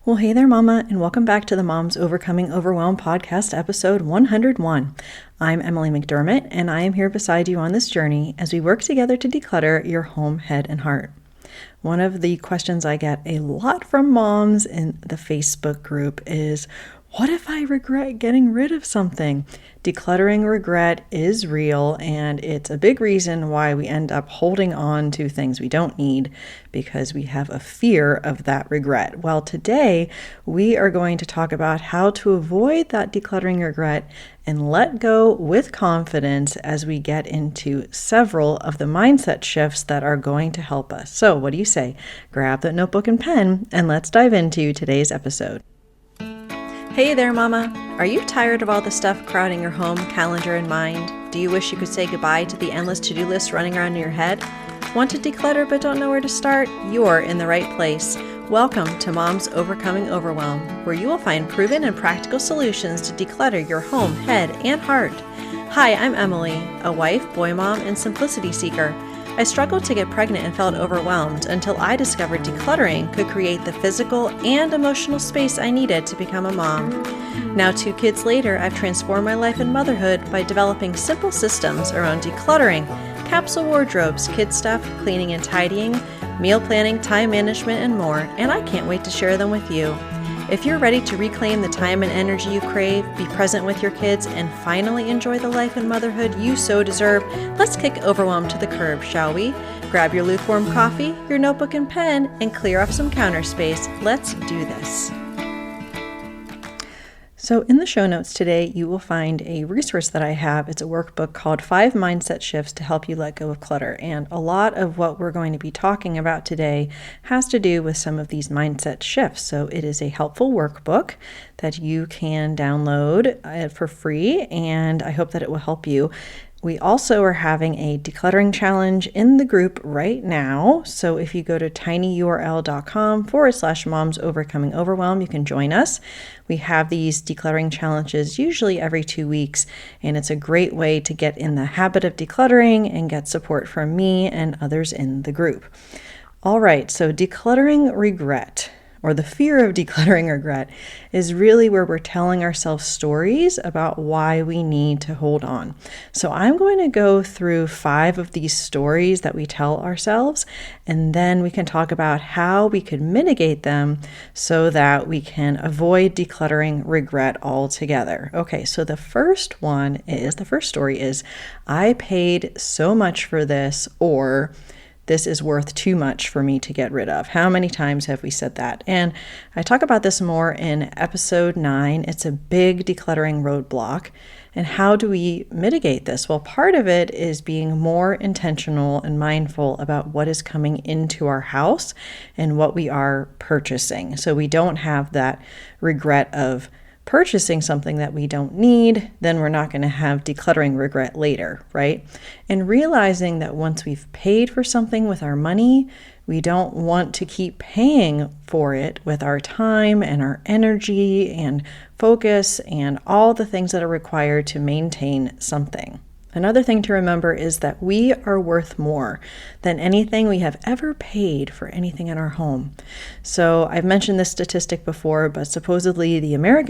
Well, hey there, Mama, and welcome back to the Moms Overcoming Overwhelm podcast, episode 101. I'm Emily McDermott, and I am here beside you on this journey as we work together to declutter your home, head, and heart. One of the questions I get a lot from moms in the Facebook group is, what if I regret getting rid of something? Decluttering regret is real, and it's a big reason why we end up holding on to things we don't need because we have a fear of that regret. Well, today we are going to talk about how to avoid that decluttering regret and let go with confidence as we get into several of the mindset shifts that are going to help us. So what do you say? Grab that notebook and pen and let's dive into today's episode. Hey there, Mama. Are you tired of all the stuff crowding your home, calendar, and mind? Do you wish you could say goodbye to the endless to-do list running around in your head? Want to declutter but don't know where to start? You're in the right place. Welcome to Moms Overcoming Overwhelm, where you will find proven and practical solutions to declutter your home, head, and heart. Hi, I'm Emily, a wife, boy mom, and simplicity seeker. I struggled to get pregnant and felt overwhelmed until I discovered decluttering could create the physical and emotional space I needed to become a mom. Now, 2 kids later, I've transformed my life and motherhood by developing simple systems around decluttering, capsule wardrobes, kid stuff, cleaning and tidying, meal planning, time management, and more, and I can't wait to share them with you. If you're ready to reclaim the time and energy you crave, be present with your kids, and finally enjoy the life and motherhood you so deserve, let's kick overwhelm to the curb, shall we? Grab your lukewarm coffee, your notebook and pen, and clear off some counter space. Let's do this. So in the show notes today, you will find a resource that I have. It's a workbook called 5 Mindset Shifts to Help You Let Go of Clutter. And a lot of what we're going to be talking about today has to do with some of these mindset shifts. So it is a helpful workbook that you can download for free, and I hope that it will help you. We also are having a decluttering challenge in the group right now. So if you go to tinyurl.com/moms overcoming overwhelm, you can join us. We have these decluttering challenges usually every 2 weeks, and it's a great way to get in the habit of decluttering and get support from me and others in the group. All right, so decluttering regret, or the fear of decluttering regret, is really where we're telling ourselves stories about why we need to hold on. So I'm going to go through 5 of these stories that we tell ourselves, and then we can talk about how we could mitigate them so that we can avoid decluttering regret altogether. Okay, so the first story is, I paid so much for this, or this is worth too much for me to get rid of. How many times have we said that? And I talk about this more in episode 9. It's a big decluttering roadblock. And how do we mitigate this? Well, part of it is being more intentional and mindful about what is coming into our house and what we are purchasing. So we don't have that regret of purchasing something that we don't need, then we're not going to have decluttering regret later, right? And realizing that once we've paid for something with our money, we don't want to keep paying for it with our time and our energy and focus and all the things that are required to maintain something. Another thing to remember is that we are worth more than anything we have ever paid for anything in our home. So I've mentioned this statistic before, but supposedly the average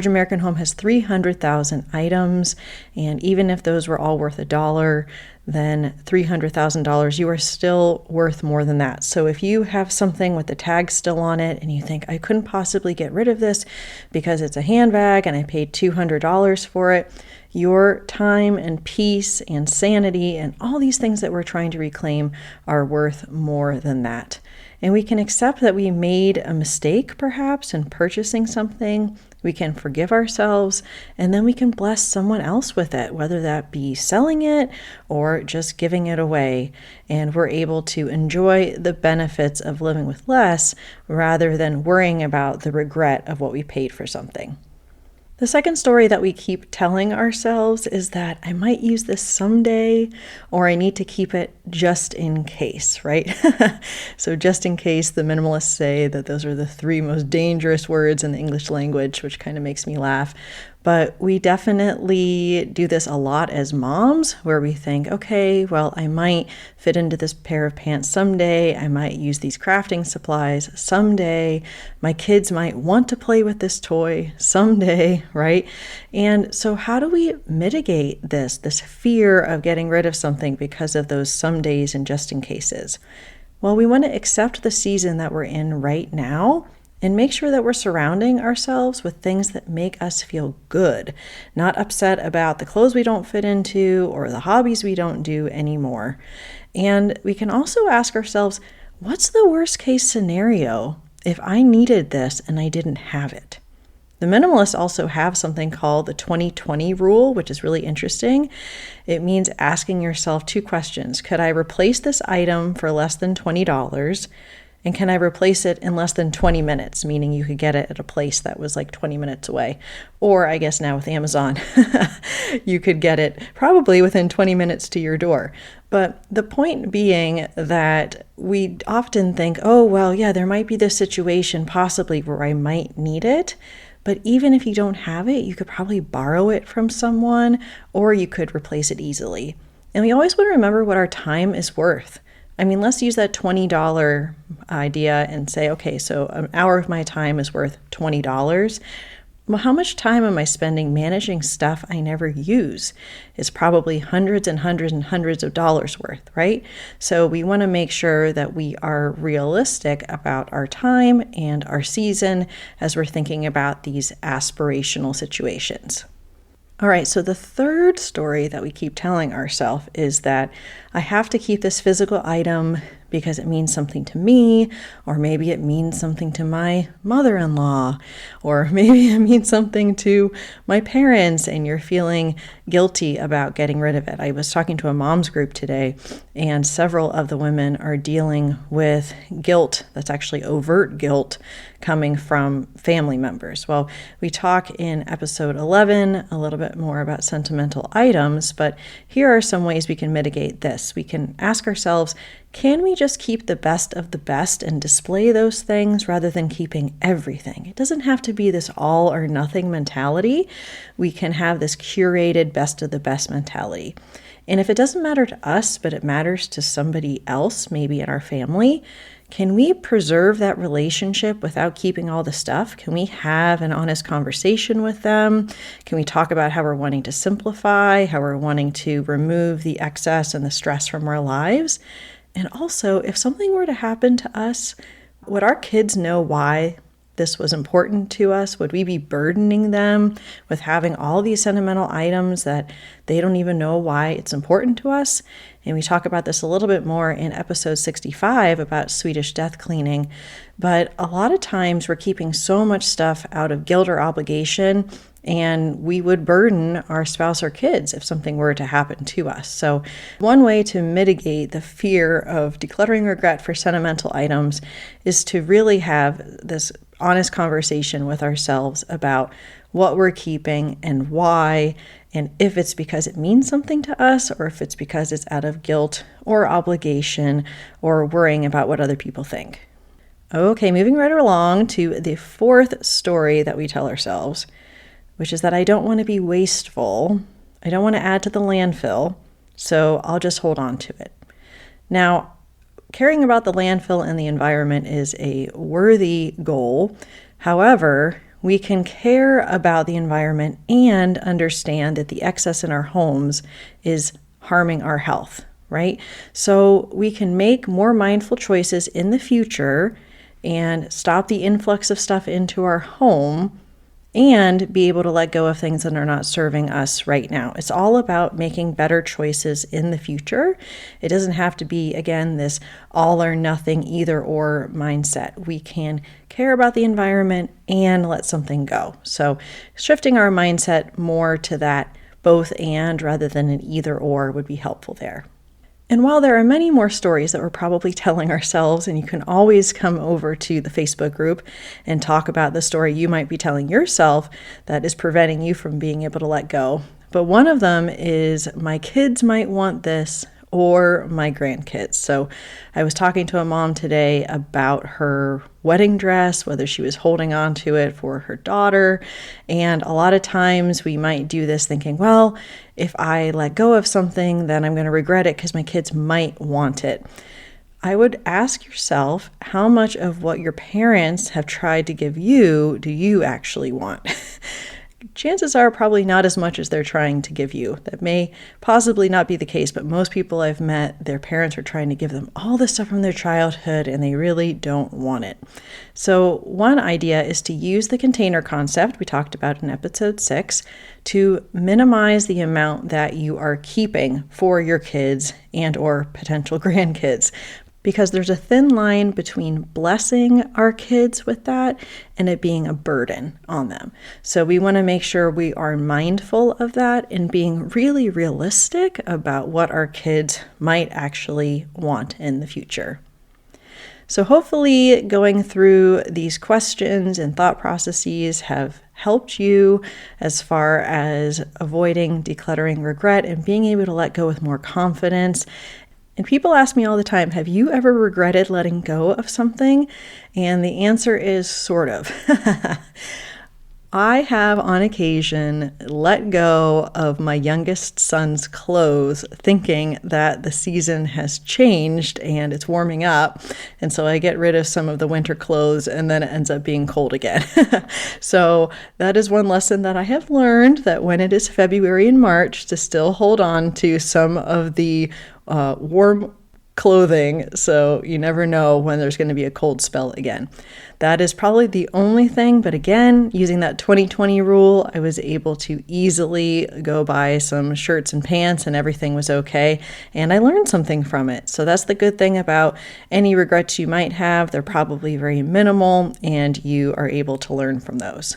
American home has 300,000 items. And even if those were all worth $1, then $300,000, you are still worth more than that. So if you have something with the tag still on it and you think, I couldn't possibly get rid of this because it's a handbag and I paid $200 for it, your time and peace and sanity and all these things that we're trying to reclaim are worth more than that. And we can accept that we made a mistake perhaps in purchasing something. We can forgive ourselves, and then we can bless someone else with it, whether that be selling it or just giving it away. And we're able to enjoy the benefits of living with less rather than worrying about the regret of what we paid for something. The second story that we keep telling ourselves is that I might use this someday, or I need to keep it just in case, right? So just in case, the minimalists say that those are the three most dangerous words in the English language, which kind of makes me laugh. But we definitely do this a lot as moms, where we think, okay, well, I might fit into this pair of pants someday. I might use these crafting supplies someday. My kids might want to play with this toy someday, right? And so how do we mitigate this fear of getting rid of something because of those some days and just in cases? Well, we want to accept the season that we're in right now and make sure that we're surrounding ourselves with things that make us feel good, not upset about the clothes we don't fit into or the hobbies we don't do anymore. And we can also ask ourselves, what's the worst case scenario if I needed this and I didn't have it? The minimalists also have something called the 20/20 rule, which is really interesting. It means asking yourself two questions. Could I replace this item for less than $20? And can I replace it in less than 20 minutes? Meaning you could get it at a place that was like 20 minutes away. Or I guess now with Amazon, you could get it probably within 20 minutes to your door. But the point being that we often think, oh, well, yeah, there might be this situation possibly where I might need it. But even if you don't have it, you could probably borrow it from someone, or you could replace it easily. And we always want to remember what our time is worth. I mean, let's use that $20 idea and say, okay, so an hour of my time is worth $20. Well, how much time am I spending managing stuff I never use? It's probably hundreds and hundreds and hundreds of dollars worth, right? So we want to make sure that we are realistic about our time and our season as we're thinking about these aspirational situations. All right, so the third story that we keep telling ourselves is that I have to keep this physical item because it means something to me, or maybe it means something to my mother-in-law, or maybe it means something to my parents, and you're feeling guilty about getting rid of it. I was talking to a mom's group today, and several of the women are dealing with guilt that's actually overt guilt coming from family members. Well, we talk in episode 11 a little bit more about sentimental items, but here are some ways we can mitigate this. We can ask ourselves, can we just keep the best of the best and display those things rather than keeping everything? It doesn't have to be this all or nothing mentality. We can have this curated best of the best mentality. And if it doesn't matter to us, but it matters to somebody else, maybe in our family, can we preserve that relationship without keeping all the stuff? Can we have an honest conversation with them? Can we talk about how we're wanting to simplify, how we're wanting to remove the excess and the stress from our lives? And also, if something were to happen to us, would our kids know why this was important to us? Would we be burdening them with having all these sentimental items that they don't even know why it's important to us? And we talk about this a little bit more in episode 65 about Swedish death cleaning. But a lot of times we're keeping so much stuff out of guilt or obligation, and we would burden our spouse or kids if something were to happen to us. So one way to mitigate the fear of decluttering regret for sentimental items is to really have this honest conversation with ourselves about what we're keeping and why, and if it's because it means something to us or if it's because it's out of guilt or obligation or worrying about what other people think. Okay, moving right along to the fourth story that we tell ourselves, which is that I don't want to be wasteful. I don't want to add to the landfill, so I'll just hold on to it. Now, caring about the landfill and the environment is a worthy goal. However, we can care about the environment and understand that the excess in our homes is harming our health, right? So we can make more mindful choices in the future and stop the influx of stuff into our home and be able to let go of things that are not serving us right now. It's all about making better choices in the future. It doesn't have to be, again, this all or nothing, either or mindset. We can care about the environment and let something go. So shifting our mindset more to that both and rather than an either or would be helpful there. And while there are many more stories that we're probably telling ourselves, and you can always come over to the Facebook group and talk about the story you might be telling yourself that is preventing you from being able to let go. But one of them is, my kids might want this, or my grandkids. So I was talking to a mom today about her wedding dress, whether she was holding on to it for her daughter. And a lot of times we might do this thinking, well, if I let go of something, then I'm going to regret it because my kids might want it. I would ask yourself, how much of what your parents have tried to give you do you actually want? Chances are probably not as much as they're trying to give you. That may possibly not be the case, but most people I've met, their parents are trying to give them all this stuff from their childhood and they really don't want it. So one idea is to use the container concept we talked about in episode 6 to minimize the amount that you are keeping for your kids and or potential grandkids. Because there's a thin line between blessing our kids with that and it being a burden on them. So we want to make sure we are mindful of that and being really realistic about what our kids might actually want in the future. So hopefully going through these questions and thought processes have helped you as far as avoiding decluttering regret and being able to let go with more confidence. And people ask me all the time, have you ever regretted letting go of something? And the answer is sort of. I have on occasion let go of my youngest son's clothes thinking that the season has changed and it's warming up. And so I get rid of some of the winter clothes and then it ends up being cold again. So that is one lesson that I have learned, that when it is February and March, to still hold on to some of the warm clothing, so you never know when there's going to be a cold spell again. That is probably the only thing, but again, using that 2020 rule, I was able to easily go buy some shirts and pants and everything was okay, and I learned something from it. So that's the good thing about any regrets you might have. They're probably very minimal and you are able to learn from those.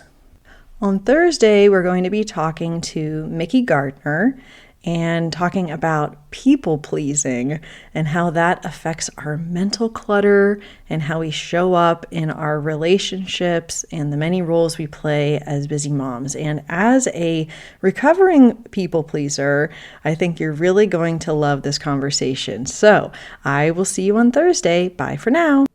On Thursday, we're going to be talking to Mickey Gardner and talking about people pleasing and how that affects our mental clutter and how we show up in our relationships and the many roles we play as busy moms. And as a recovering people pleaser, I think you're really going to love this conversation. So I will see you on Thursday. Bye for now.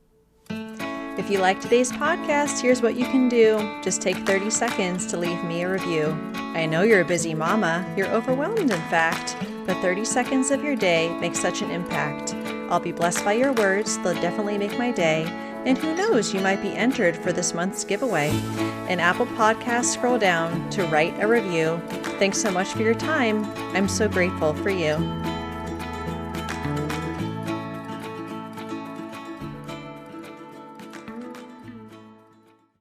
If you like today's podcast, here's what you can do. Just take 30 seconds to leave me a review. I know you're a busy mama. You're overwhelmed, in fact, but 30 seconds of your day makes such an impact. I'll be blessed by your words. They'll definitely make my day. And who knows, you might be entered for this month's giveaway. In Apple Podcasts, scroll down to write a review. Thanks so much for your time. I'm so grateful for you.